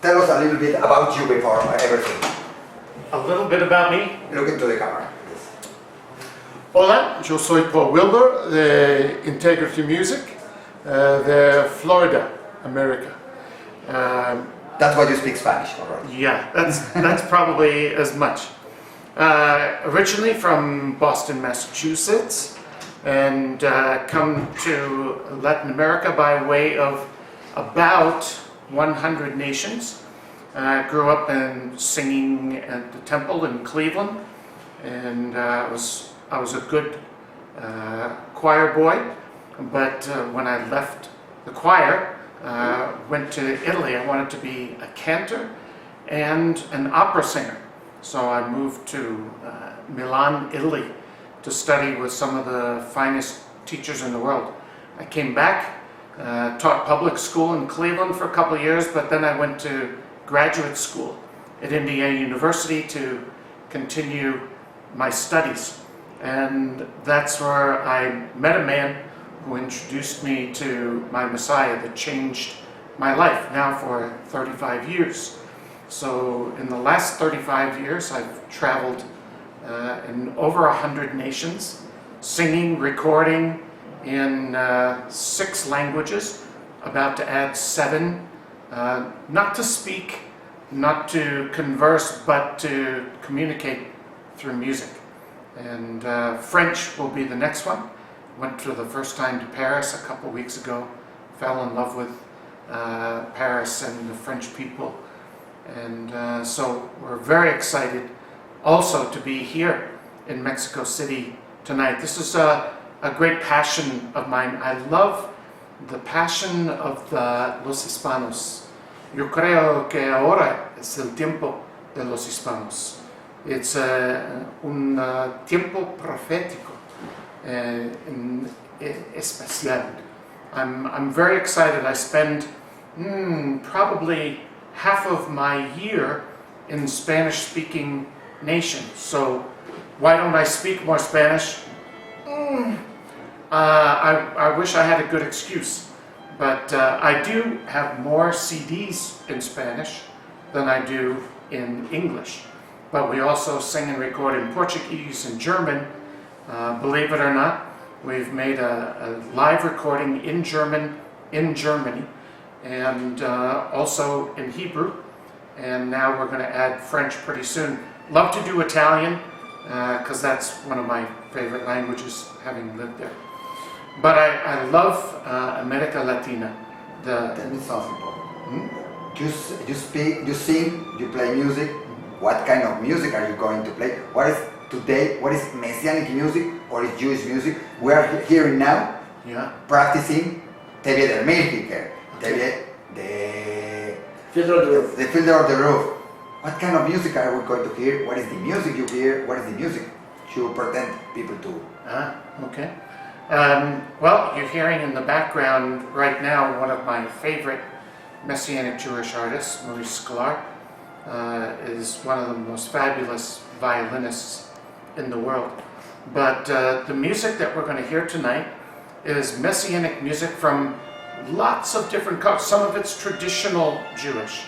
tell us a little bit about you before everything. A little bit about me. Look into the camera. Hola, yo soy Paul Wilbur de Integrity Music de Florida, America. That's why you speak Spanish, all right? Yeah, that's probably as much. Originally from Boston, Massachusetts, and come to Latin America by way of about 100 nations. Grew up in singing at the temple in Cleveland, and I was a good choir boy, but when I left the choir, went to Italy, I wanted to be a cantor and an opera singer. So I moved to Milan, Italy to study with some of the finest teachers in the world. I came back, taught public school in Cleveland for a couple of years, but then I went to graduate school at Indiana University to continue my studies. And that's where I met a man who introduced me to my Messiah that changed my life now for 35 years. So in the last 35 years, I've traveled in over 100 nations, singing, recording in 6 languages, about to add 7, not to speak, not to converse, but to communicate through music. And French will be the next one. Went for the first time to Paris a couple weeks ago, fell in love with Paris and the French people. And so we're very excited also to be here in Mexico City tonight. This is a great passion of mine. I love the passion of los hispanos. Yo creo que ahora es el tiempo de los hispanos. It's un tiempo profético especial. I'm very excited. I spend probably half of my year in Spanish-speaking nations. So why don't I speak more Spanish? I wish I had a good excuse, but I do have more CDs in Spanish than I do in English. But we also sing and record in Portuguese and German. Believe it or not, we've made a live recording in German in Germany, and also in Hebrew, and now we're going to add French pretty soon. Love to do Italian, because that's one of my favorite languages, having lived there. But I love America Latina. Tell me something, Paul. You speak, you sing, you play music. What kind of music are you going to play? What is Messianic music or is Jewish music? We are hearing now, practicing Te vi del México, the Fiddler of the Roof. What kind of music are we going to hear? What is the music you hear? What is the music you pretend people to? Okay. Well, you're hearing in the background right now one of my favorite Messianic Jewish artists, Maurice Sklar. Is one of the most fabulous violinists in the world. But the music that we're going to hear tonight is Messianic music from lots of different cultures. Some of it's traditional Jewish.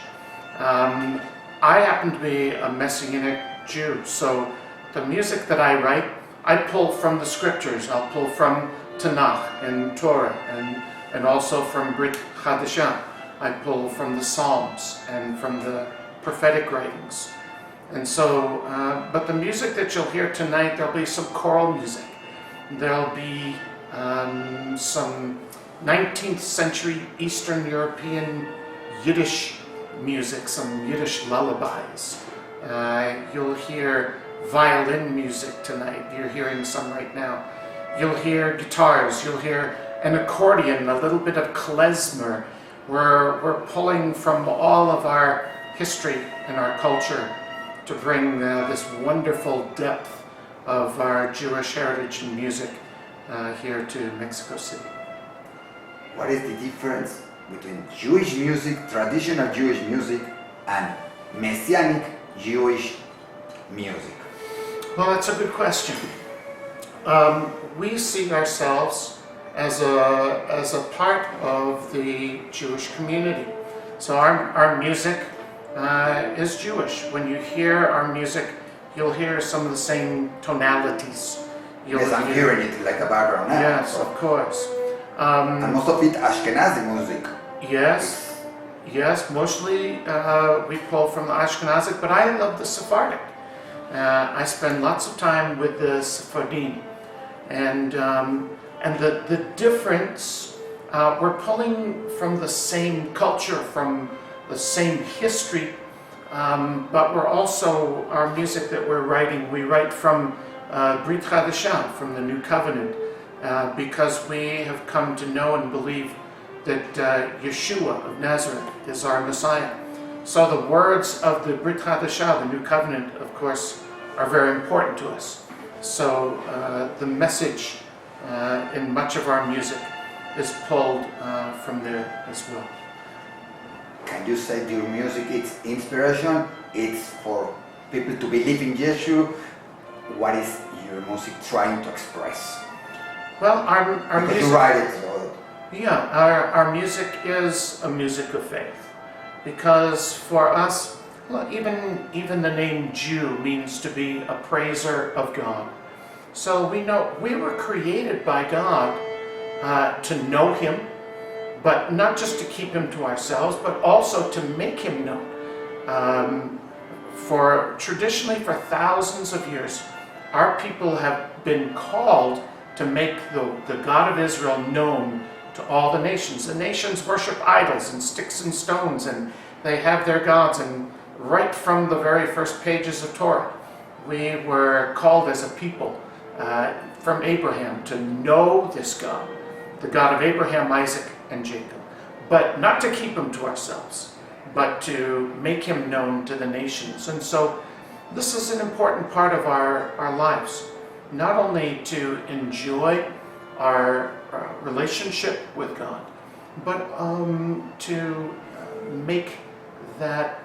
I happen to be a Messianic Jew, so the music that I write, I pull from the scriptures. I'll pull from Tanakh and Torah, and also from Brit Chadashah. I pull from the Psalms and from the prophetic writings. And so, but the music that you'll hear tonight, there'll be some choral music. There'll be some 19th century Eastern European Yiddish music, some Yiddish lullabies. You'll hear violin music tonight. You're hearing some right now. You'll hear guitars. You'll hear an accordion, a little bit of klezmer. We're pulling from all of our history and our culture to bring this wonderful depth of our Jewish heritage and music here to Mexico City. What is the difference between Jewish music, traditional Jewish music, and Messianic Jewish music? Well, that's a good question. We see ourselves as a part of the Jewish community. So our music is Jewish. When you hear our music, you'll hear some of the same tonalities. Yes, I'm hearing it like a background now. Yes, of course. And most of it Ashkenazi music. Yes, yes. Mostly we pull from the Ashkenazic, but I love the Sephardic. I spend lots of time with the Sephardim, and the difference. We're pulling from the same culture, from the same history, but we're also, our music that we're writing, we write from Brit Chadashah, from the New Covenant, because we have come to know and believe that Yeshua of Nazareth is our Messiah. So the words of the Brit Chadashah, the New Covenant, of course, are very important to us. So the message in much of our music is pulled from there as well. Can you say your music it's inspiration? It's for people to believe in Yeshua? What is your music trying to express? Well, our Because music, you write it. So yeah, our music is a music of faith, because for us, well, even the name Jew means to be a praiser of God. So we know we were created by God to know Him, but not just to keep Him to ourselves, but also to make Him known. Traditionally, for thousands of years, our people have been called to make the God of Israel known to all the nations. The nations worship idols and sticks and stones, and they have their gods. And right from the very first pages of Torah, we were called as a people from Abraham to know this God, the God of Abraham, Isaac, and Jacob. But not to keep Him to ourselves, but to make Him known to the nations. And so this is an important part of our lives, not only to enjoy our relationship with God, but to make that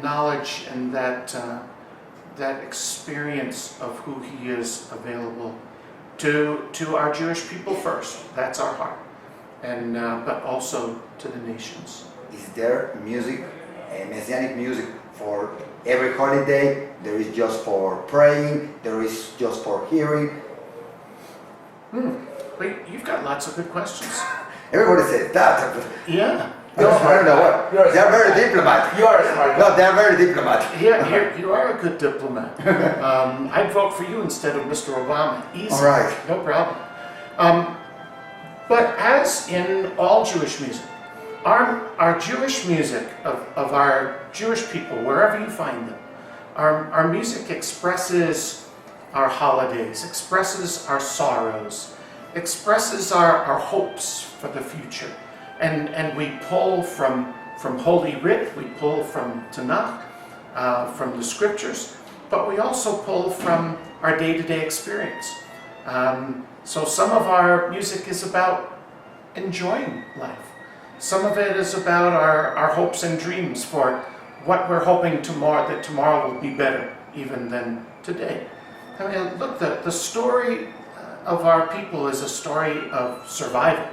knowledge and that experience of who He is available to our Jewish people first. That's our heart, and but also to the nations. is there music, messianic music for every holiday? There is just for praying, there is just for hearing. Wait, you've got lots of good questions. Everybody says that. Yeah. I don't know what. They're very diplomatic. You are a smart guy. No, they're very diplomatic. Yeah, you are a good diplomat. I'd vote for you instead of Mr. Obama. Easy. All right. No problem. But as in all Jewish music, our Jewish music of our Jewish people, wherever you find them, our music expresses our holidays, expresses our sorrows, expresses our hopes for the future. And we pull from Holy Writ, we pull from Tanakh, from the scriptures, but we also pull from our day-to-day experience. So some of our music is about enjoying life. Some of it is about our hopes and dreams for what we're hoping that tomorrow will be better even than today. I mean, look, the story of our people is a story of survival.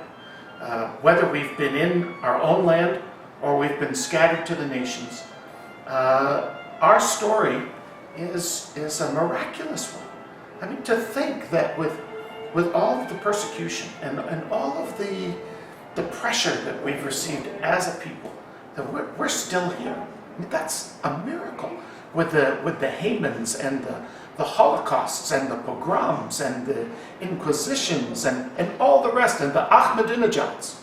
Whether we've been in our own land or we've been scattered to the nations, our story is a miraculous one. I mean, to think that with all of the persecution and all of the pressure that we've received as a people, that we're still here. I mean, that's a miracle. With the Hamans and the Holocausts and the pogroms and the Inquisitions and all the rest, and the Ahmadinejads,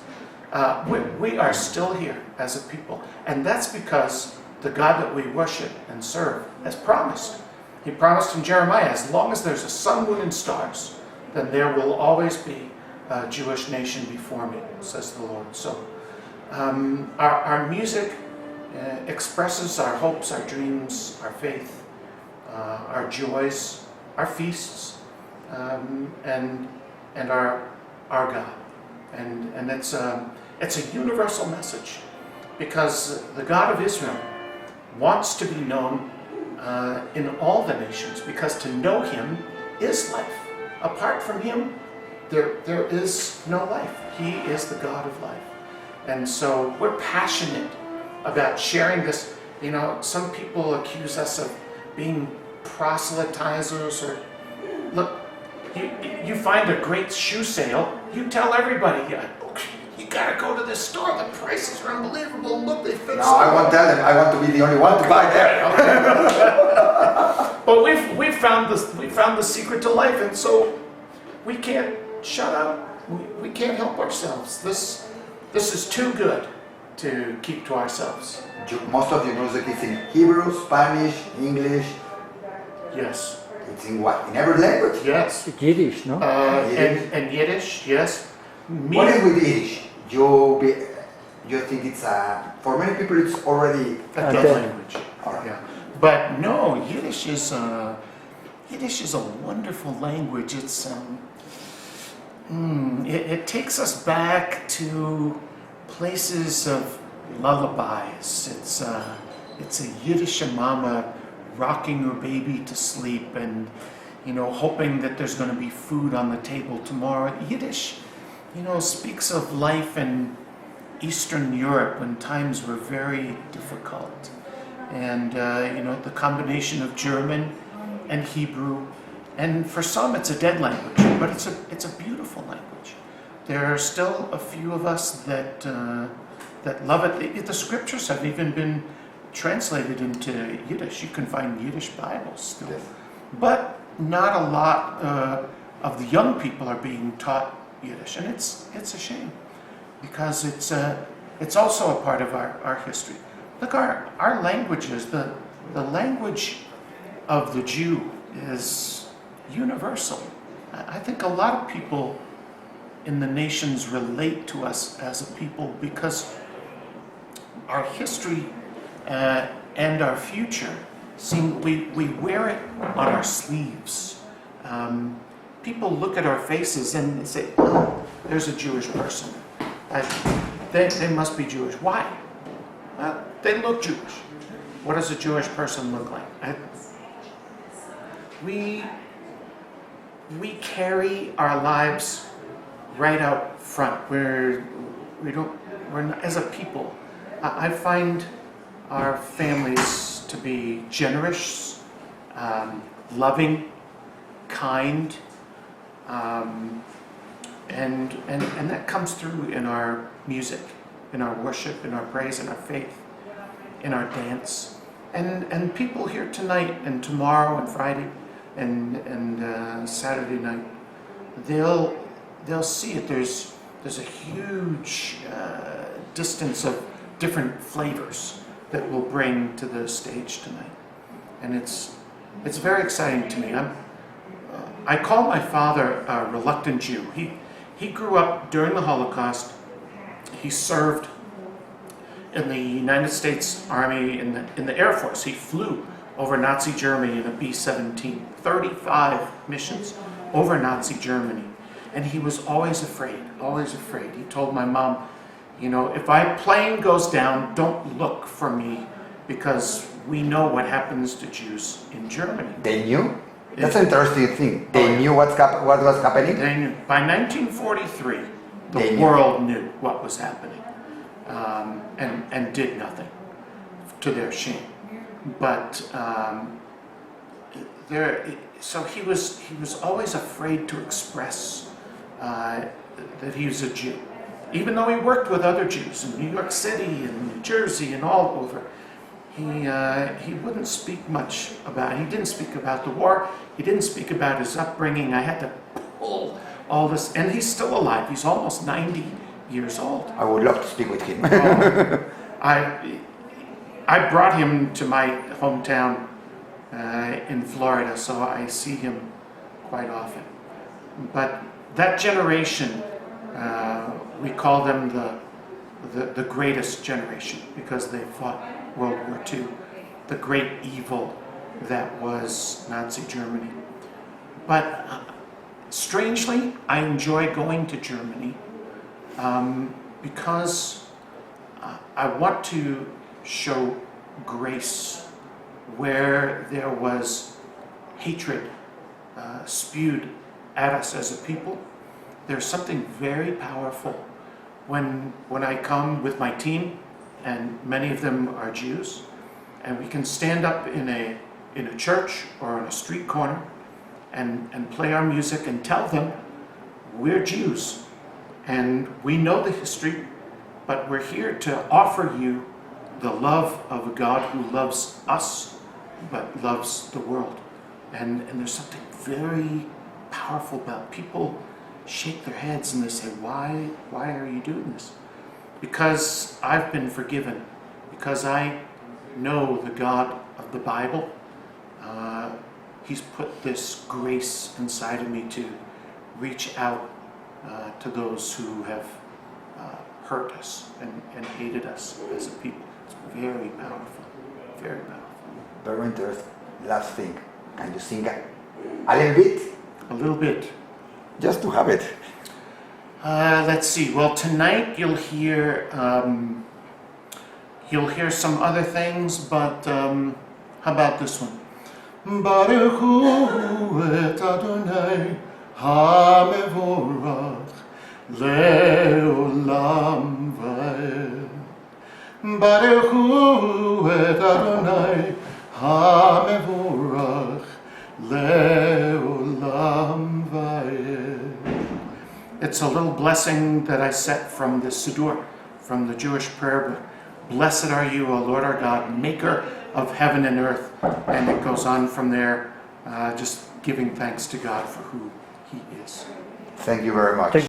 we are still here as a people. And that's because the God that we worship and serve has promised. He promised in Jeremiah, as long as there's a sun, moon, and stars, then there will always be a Jewish nation before me, says the Lord. So our music expresses our hopes, our dreams, our faith, our joys, our feasts, and our God. And it's a universal message, because the God of Israel wants to be known in all the nations, because to know Him is life. Apart from Him, there is no life. He is the God of life. And so we're passionate about sharing this. You know, some people accuse us of being proselytizers or, look, you find a great shoe sale, you tell everybody, you gotta go to this store, the prices are unbelievable, look, they fit. No, I won't tell them, I want to be the only one to buy there. But we found the secret to life, and so we can't shut up. We can't help ourselves. This is too good to keep to ourselves. Most of your music is in Hebrew, Spanish, English. Yes. It's in what? In every language? Yes. Yiddish, no? Yiddish. And Yiddish, yes. What is with Yiddish? You think it's for many people it's already a dead language. All right. Yeah. But no, Yiddish is a wonderful language. It's it takes us back to places of lullabies. It's a Yiddish mama rocking her baby to sleep and, you know, hoping that there's going to be food on the table tomorrow. Yiddish, you know, speaks of life in Eastern Europe when times were very difficult. And, you know, the combination of German and Hebrew, and for some it's a dead language, but it's a beautiful language. There are still a few of us that love it. The scriptures have even been translated into Yiddish. You can find Yiddish Bibles still. Yes. But not a lot of the young people are being taught Yiddish, and it's a shame, because it's also a part of our history. Look, our languages, the language of the Jew is universal. I think a lot of people in the nations relate to us as a people because our history and our future we wear it on our sleeves. People look at our faces and they say, oh, there's a Jewish person. They must be Jewish. Why? Well, they look Jewish. What does a Jewish person look like? We carry our lives right out front. We're not, as a people, I find our families to be generous, loving, kind, and that comes through in our music, in our worship, in our praise, in our faith, in our dance. And people here tonight and tomorrow and Friday and Saturday night, they'll see it. There's a huge distance of different flavors that we'll bring to the stage tonight, and it's very exciting to me. I call my father a reluctant Jew. He grew up during the Holocaust. He served in the United States Army in the Air Force. He flew over Nazi Germany in a B-17, 35 missions over Nazi Germany. And he was always afraid, always afraid. He told my mom, you know, if my plane goes down, don't look for me because we know what happens to Jews in Germany. They knew? That's an interesting thing. They knew what was happening? They knew. By 1943, the world knew what was happening and did nothing, to their shame. But so he was always afraid to express that he was a Jew. Even though he worked with other Jews in New York City and New Jersey and all over, he wouldn't speak much about it. He didn't speak about the war. He didn't speak about his upbringing. I had to pull all this, and he's still alive. He's almost 90 years old. I would love to speak with him. I brought him to my hometown in Florida, so I see him quite often. But that generation, we call them the greatest generation because they fought World War II, the great evil that was Nazi Germany. But strangely, I enjoy going to Germany because I want to show grace where there was hatred spewed at us as a people. There's something very powerful when I come with my team, and many of them are Jews, And we can stand up in a church or on a street corner and play our music and tell them we're Jews and we know the history, but we're here to offer you the love of a God who loves us but loves the world. And there's something very powerful about people shake their heads and they say, why are you doing this? Because I've been forgiven, because I know the God of the Bible. He's put this grace inside of me to reach out to those who have hurt us and hated us as a people. It's very powerful, very powerful. Very interesting. Last thing, can you sing a little bit? A little bit. Just to have it. Let's see. Well, tonight you'll hear some other things, but how about this one? Baruch hu et Adonai hamevorach leolam vaed. Baruch hu et Adonai hamevorach leolam vaed. It's a little blessing that I set from the Siddur, from the Jewish prayer book. Blessed are you, O Lord our God, maker of heaven and earth. And it goes on from there, just giving thanks to God for who He is. Thank you very much.